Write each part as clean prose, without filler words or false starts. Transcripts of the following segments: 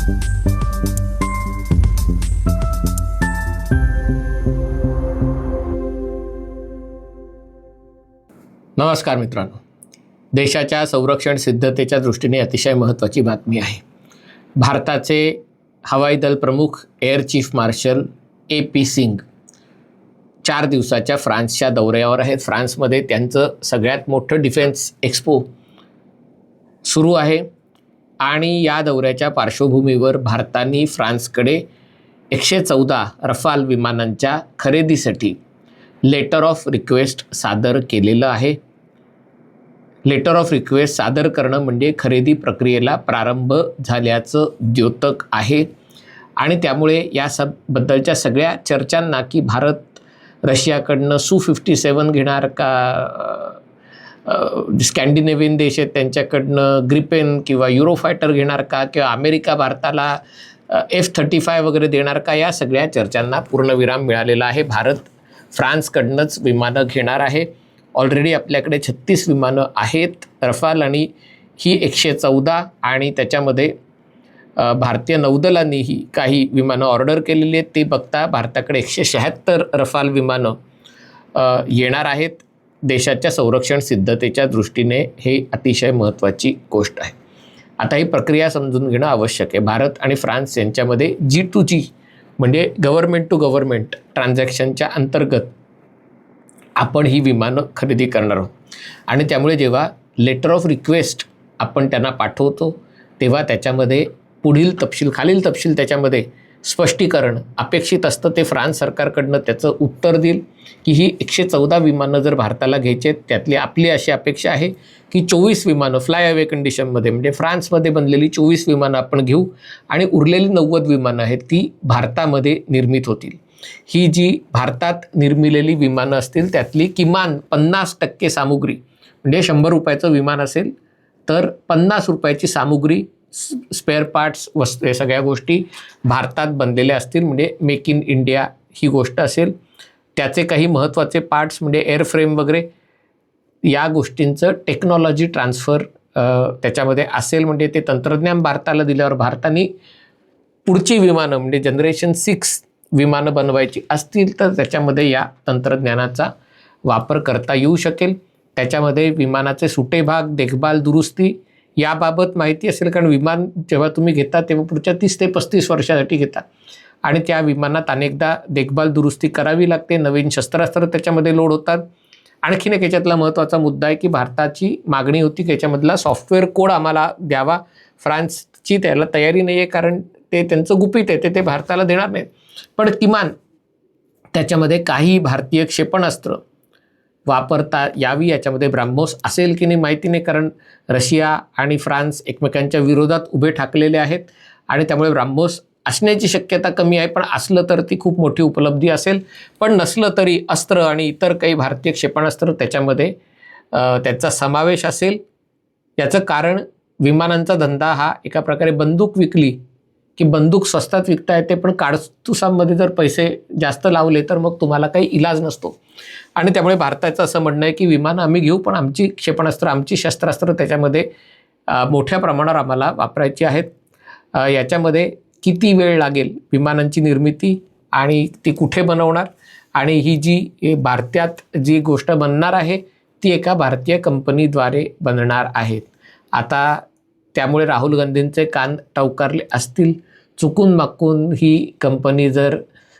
नमस्कार मित्रांनो, देशाच्या संरक्षण सिद्धतेच्या दृष्टीने अतिशय महत्त्वाची बातमी आहे. भारताचे हवाई दल प्रमुख air chief marshal AP Singh 4 दिवसाच्या फ्रान्सच्या दौऱ्यावर आहेत. फ्रान्समध्ये त्यांचं सगळ्यात मोठं डिफेन्स एक्सपो सुरू आहे आणि या दौऱ्याच्या पार्श्वभूमीवर भारताने फ्रान्सकडे 114 रफाल विमानांच्या खरेदीसाठी लेटर ऑफ रिक्वेस्ट सादर केलेलं आहे. लेटर ऑफ रिक्वेस्ट सादर करणं म्हणजे खरेदी प्रक्रियेला प्रारंभ झाल्याचं द्योतक आहे आणि त्यामुळे या बद्दलच्या सगळ्या चर्चांना की भारत रशियाकडनं Su-57 घेणार का, स्कॅन्डिनेव्हियन देश आहेत त्यांच्याकडनं ग्रिपेन किंवा युरोफायटर घेणार का, किंवा अमेरिका भारताला F-35 वगैरे देणार का, या सगळ्या चर्चांना पूर्णविराम मिळालेला आहे. भारत फ्रान्सकडनंच विमानं घेणार आहे. ऑलरेडी आपल्याकडे 36 विमानं आहेत रफाल आणि ही 114 आणि त्याच्यामध्ये भारतीय नौदलांनीही काही विमानं ऑर्डर केलेली आहेत. ते बघता भारताकडे 176 रफाल विमानं येणार आहेत. देशाच्या संरक्षण सिद्धतेच्या दृष्टीने हे अतिशय महत्त्वाची गोष्ट आहे. आता ही प्रक्रिया समजून घेणं आवश्यक आहे. भारत आणि फ्रान्स यांच्यामध्ये G2G म्हणजे गव्हर्नमेंट टू गव्हर्नमेंट ट्रान्झॅक्शनच्या अंतर्गत आपण ही विमानं खरेदी करणार आहोत आणि त्यामुळे जेव्हा लेटर ऑफ रिक्वेस्ट आपण त्यांना पाठवतो तेव्हा त्याच्यामध्ये पुढील तपशील, खालील तपशील त्याच्यामध्ये स्पष्टीकरण अपेक्षित असतं. ते फ्रान्स सरकारकडनं त्याचं उत्तर देईल की ही 114 विमानं जर भारताला घ्यायची आहेत, त्यातली आपली अशी अपेक्षा आहे की 24 विमानं फ्लाय अवे कंडिशनमध्ये म्हणजे फ्रान्समध्ये बनलेली 24 विमानं आपण घेऊ आणि उरलेली 90 विमानं आहेत ती भारतामध्ये निर्मित होतील. ही जी भारतात निर्मिलेली विमानं असतील त्यातली किमान 50% सामुग्री, म्हणजे 100 रुपयाचं विमान असेल तर 50 रुपयाची सामुग्री, स्पेअर पार्ट्स, वस्तू, सगळ्या गोष्टी भारतात बनलेल्या असतील, म्हणजे मेक इन इंडिया ही गोष्ट असेल. त्याचे काही महत्त्वाचे पार्ट्स म्हणजे एअरफ्रेम वगैरे या गोष्टींचं टेक्नॉलॉजी ट्रान्सफर त्याच्यामध्ये असेल, म्हणजे ते तंत्रज्ञान भारताला दिल्यावर भारताने पुढची विमानं म्हणजे जनरेशन 6 विमानं बनवायची असतील तर त्याच्यामध्ये या तंत्रज्ञानाचा वापर करता येऊ शकेल. त्याच्यामध्ये विमानाचे सुटे भाग, देखभाल, दुरुस्ती याबाबत माहिती असेल, कारण विमान जेव्हा तुम्ही घेता तेव्हा पुढच्या 30 ते 35 वर्षासाठी घेता आणि त्या विमानात अनेकदा देखभाल दुरुस्ती करावी लागते. नवीन शस्त्रास्त्र त्याच्यामध्ये लोड होतात. आणखीन एक याच्यातला महत्त्वाचा मुद्दा आहे की भारताची मागणी होती की याच्यामधला सॉफ्टवेअर कोड आम्हाला द्यावा. फ्रान्सची त्याला तयारी नाही आहे, कारण ते त्यांचं गुपित आहे, ते भारताला देणार नाहीत. पण किमान त्याच्यामध्ये काही भारतीय क्षेपणास्त्र वापरता यावी. याच्यामध्ये ब्राह्मोस असेल की नाही माहिती नाही, कारण रशिया आणि फ्रान्स एकमेकांच्या विरोधात उभे ठाकलेले आहेत आणि त्यामुळे ब्राह्मोस असण्याची शक्यता कमी आहे. पण असलं तर ती खूप मोठी उपलब्धी असेल, पण नसलं तरी अस्त्र आणि इतर काही भारतीय क्षेपणास्त्र त्याच्यामध्ये त्याचा समावेश असेल. याचं कारण विमानांचा धंदा हा एका प्रकारे बंदूक विकली की बंदूक स्वस्तात विकता येते, पण काडतुसांमध्ये जर पैसे जास्त लावले तर मग तुम्हाला काही इलाज नसतो आणि त्यामुळे भारताचं असं म्हणणं आहे की विमानं आम्ही घेऊ, पण आमची क्षेपणास्त्र, आमची शस्त्रास्त्र त्याच्यामध्ये मोठ्या प्रमाणावर आम्हाला वापरायची आहेत. याच्यामध्ये किती वेळ लागेल विमानांची निर्मिती आणि ती कुठे बनवणार आणि ही जी भारतात जी गोष्ट बनणार आहे ती एका भारतीय कंपनीद्वारे बनणार आहेत. आता त्यामुळे राहुल गांधींचे कान टवकारले असतील. चुकून माकून ही कंपनी जर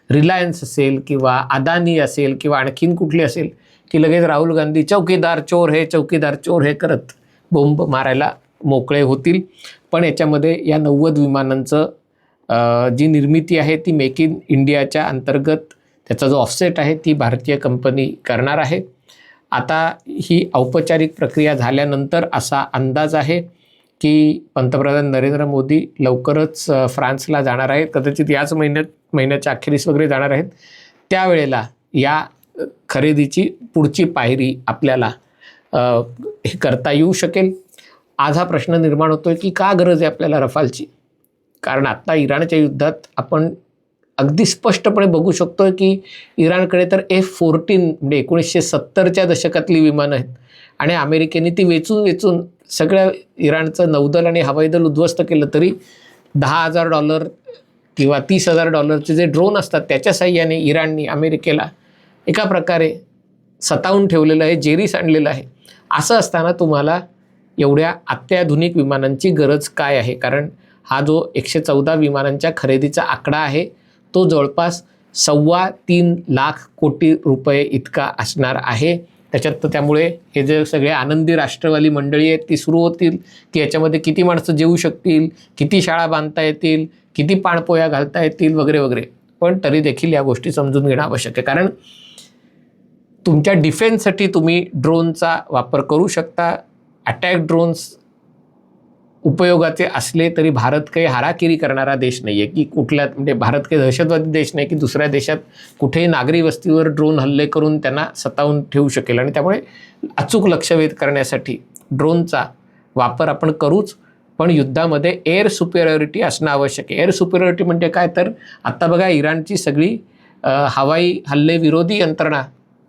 रिलायन्स असेल किंवा अदानी असेल किंवा आणखीन कुठली असेल की लगेच राहुल गांधी चौकीदार चोर हे करत बोंब मारायला मोकळे होतील. पण याच्यामध्ये या 90 विमानांचं जी निर्मिती आहे ती मेक इन इंडियाच्या अंतर्गत त्याचा जो ऑफसेट आहे ती भारतीय कंपनी करणार आहे. आता ही औपचारिक प्रक्रिया झाल्यानंतर असा अंदाज आहे की पंतप्रधान नरेंद्र मोदी लवकरच फ्रान्सला जाणार आहेत. कदाचित याच महिन्याच्या अखेरीस वगैरे जाणार आहेत. त्यावेळेला या खरेदीची पुढची पायरी आपल्याला हे करता येऊ शकेल. आज हा प्रश्न निर्माण होतो आहे की का गरज आहे आपल्याला रफालची, कारण आत्ता इराणच्या युद्धात आपण अगदी स्पष्टपणे बघू शकतो की इराणकडे तर F-14 म्हणजे 1970च्या दशकातली विमानं आहेत आणि अमेरिकेने ती वेचून सगळ्या इराणचं नौदल आणि हवाई दल उद्ध्वस्त केलं, तरी $10,000 किंवा $30,000 जे ड्रोन असतात त्याच्या साह्याने इराणनी अमेरिकेला एका प्रकारे सतावून ठेवलेलं आहे, जेरीस आणलेलं आहे. असं असताना तुम्हाला एवढ्या अत्याधुनिक विमानांची गरज काय आहे? कारण हा जो 114 विमानांच्या खरेदीचा आकडा आहे तो जवळपास 3.25 लाख कोटी रुपये इतका असणार आहे. त्यामुळे हे जे सगळे आनंदी राष्ट्रवादी मंडळी आहेत ती सुरू होतील की याच्यामध्ये किती माणसं जेवू शकतील, किती शाळा बांधता येतील, किती पाणपोया घालता येतील वगैरे वगैरे. पण तरी देखील या गोष्टी समजून घेणं आवश्यक आहे. कारण तुमच्या डिफेन्ससाठी तुम्ही ड्रोनचा वापर करू शकता. अटॅक ड्रोन्स उपयोगाचे असले तरी भारत काही हाराकिरी करणारा देश नाही आहे की कुठल्या, म्हणजे भारत काही दहशतवादी देश नाही की दुसऱ्या देशात कुठेही नागरी वस्तीवर ड्रोन हल्ले करून त्यांना सतावून ठेवू शकेल. आणि त्यामुळे अचूक लक्षवेध करण्यासाठी ड्रोनचा वापर आपण करूच. पण युद्धामध्ये एअर सुपेरियॉरिटी असणं आवश्यक आहे. एअर सुपेरियॉरिटी म्हणजे काय, तर आत्ता बघा इराणची सगळी हवाई हल्ले विरोधी यंत्रणा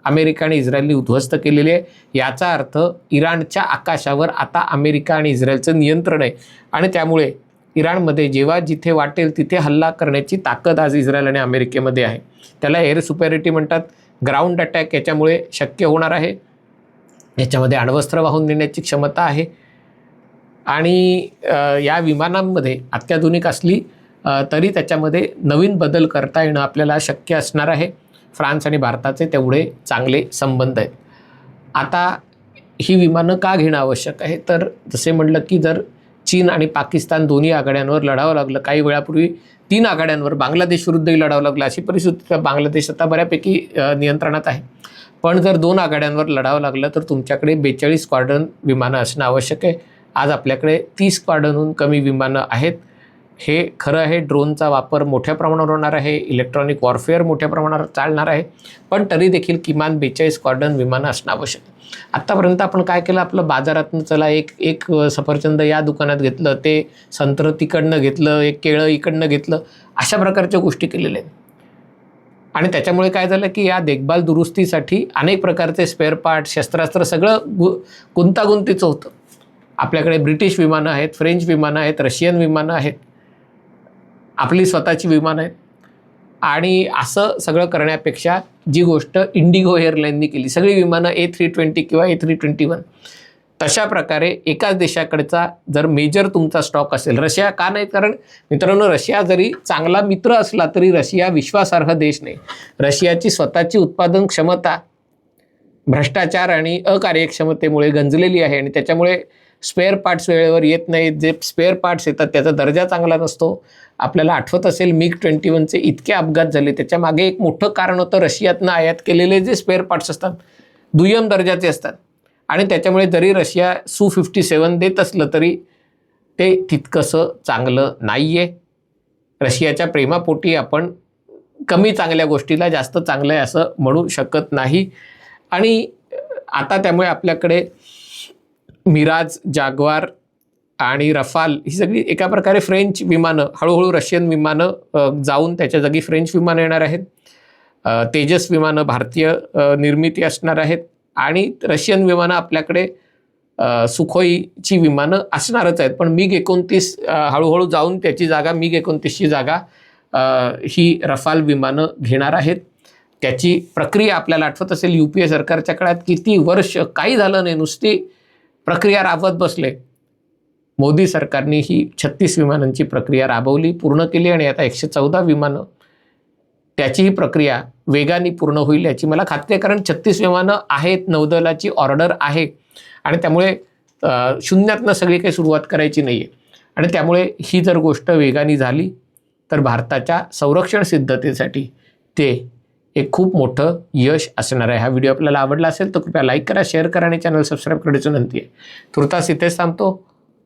अमेरिका आणि इस्रायलने उद्ध्वस्त केलेली आहे. याचा अर्थ इराणच्या आकाशावर आता अमेरिका आणि इस्रायलचं नियंत्रण आहे. आणि त्यामुळे इराणमध्ये जेव्हा जिथे वाटेल तिथे हल्ला करण्याची ताकद आज इस्रायल आणि अमेरिकेमध्ये आहे. त्याला एअर सुपेरियॉरिटी म्हणतात. ग्राउंड अटॅक याच्यामुळे शक्य होणार आहे. याच्यामध्ये अण्वस्त्र वाहून नेण्याची क्षमता आहे. आणि या विमानांमध्ये अत्याधुनिक असली तरी त्याच्यामध्ये नवीन बदल करता येणं आपल्याला शक्य असणार आहे. फ्रान्स आणि भारताचे तेवढे चांगले संबंध आहेत. आता ही विमानं का घेणं आवश्यक आहे, तर जसे म्हटलं की जर चीन आणि पाकिस्तान दोन्ही आघाड्यांवर लढावं लागलं, काही वेळापूर्वी 3 आघाड्यांवर बांगलादेश विरुद्धही लढावं लागलं, अशी परिस्थिती बांगलादेश आता बऱ्यापैकी नियंत्रणात आहे. पण जर 2 आघाड्यांवर लढावं लागलं तर तुमच्याकडे 42 स्क्वाड्रन विमानं असणं आवश्यक आहे. आज आपल्याकडे 30 स्क्वाड्रनहून कमी विमानं आहेत. हे खरं आहे, ड्रोनचा वापर मोठ्या प्रमाणावर होणार आहे, इलेक्ट्रॉनिक वॉरफेअर मोठ्या प्रमाणावर चालणार आहे. पण तरी देखील किमान 42 स्क्वाड्रन विमानं असणं आवश्यक आहे. आत्तापर्यंत आपण काय केलं, आपलं बाजारातून चला एक सफरचंद या दुकानात घेतलं, ते संत्र तिकडनं घेतलं, एक केळं इकडनं घेतलं, अशा प्रकारच्या गोष्टी केलेल्या आहेत. आणि त्याच्यामुळे काय झालं की या देखभाल दुरुस्तीसाठी अनेक प्रकारचे स्पेअर पार्ट, शस्त्रास्त्र सगळं गुंतागुंतीचं होतं. आपल्याकडे ब्रिटिश विमानं आहेत, फ्रेंच विमानं आहेत, रशियन विमानं आहेत, आपली स्वतःची विमानं आहेत. आणि असं सगळं करण्यापेक्षा जी गोष्ट इंडिगो एअरलाईननी केली, सगळी विमानं A320 किंवा A321, तशा प्रकारे एकाच देशाकडचा जर मेजर तुमचा स्टॉक असेल, रशिया का नाही, कारण मित्रांनो रशिया जरी चांगला मित्र असला तरी रशिया विश्वासार्ह देश नाही. रशियाची स्वतःची उत्पादन क्षमता भ्रष्टाचार आणि अकार्यक्षमतेमुळे गंजलेली आहे. आणि त्याच्यामुळे स्पेअर पार्ट्स वेळेवर येत नाहीत. जे स्पेअर पार्ट्स येतात त्याचा दर्जा चांगला नसतो. आपल्याला आठवत असेल MiG-21चे इतके अपघात झाले, त्याच्यामागे एक मोठं कारण होतं रशियातनं आयात केलेले जे स्पेअर पार्ट्स असतात दुय्यम दर्जाचे असतात. आणि त्याच्यामुळे जरी रशिया Su-57 देत असलं तरी ते तितकंसं चांगलं नाही आहे. रशियाच्या प्रेमापोटी आपण कमी चांगल्या गोष्टीला जास्त चांगलं आहे असं म्हणू शकत नाही. आणि आता त्यामुळे आपल्याकडे मिराज, जाग्वार आणि रफाल ही सगळी एका प्रकारे फ्रेंच विमानं, हळूहळू रशियन विमानं जाऊन त्याच्या जागी फ्रेंच विमानं येणार आहेत. तेजस विमानं भारतीय निर्मिती असणार आहेत. आणि रशियन विमानं आपल्याकडे सुखोईची विमानं असणारच आहेत. पण MiG-29 हळूहळू जाऊन त्याची जागा MiG-29ची जागा ही रफाल विमानं घेणार आहेत. त्याची प्रक्रिया आपल्याला आठवत असेल UPA सरकारच्या काळात किती वर्ष काही झालं नाही, नुसती प्रक्रिया राबवत बसले. मोदी सरकारने ही 36 विमानांची प्रक्रिया राबवली, पूर्ण केली. आणि आता 114 विमानं, त्याचीही प्रक्रिया वेगाने पूर्ण होईल याची मला खात्री आहे. कारण 36 विमानं आहेत, नौदलाची ऑर्डर आहे. आणि त्यामुळे शून्यातनं सगळी काही सुरुवात करायची नाही आहे. आणि त्यामुळे ही जर गोष्ट वेगाने झाली तर भारताच्या संरक्षण सिद्धतेसाठी ते एक खूप मोठं यश असणार आहे. हा व्हिडिओ आपल्याला आवडला असेल तर कृपया लाईक करा, शेअर करा आणि चॅनल सबस्क्राईब करण्याची विनंती आहे. तुर्तास इथेच थांबतो.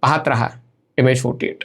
पाहत रहा MH48.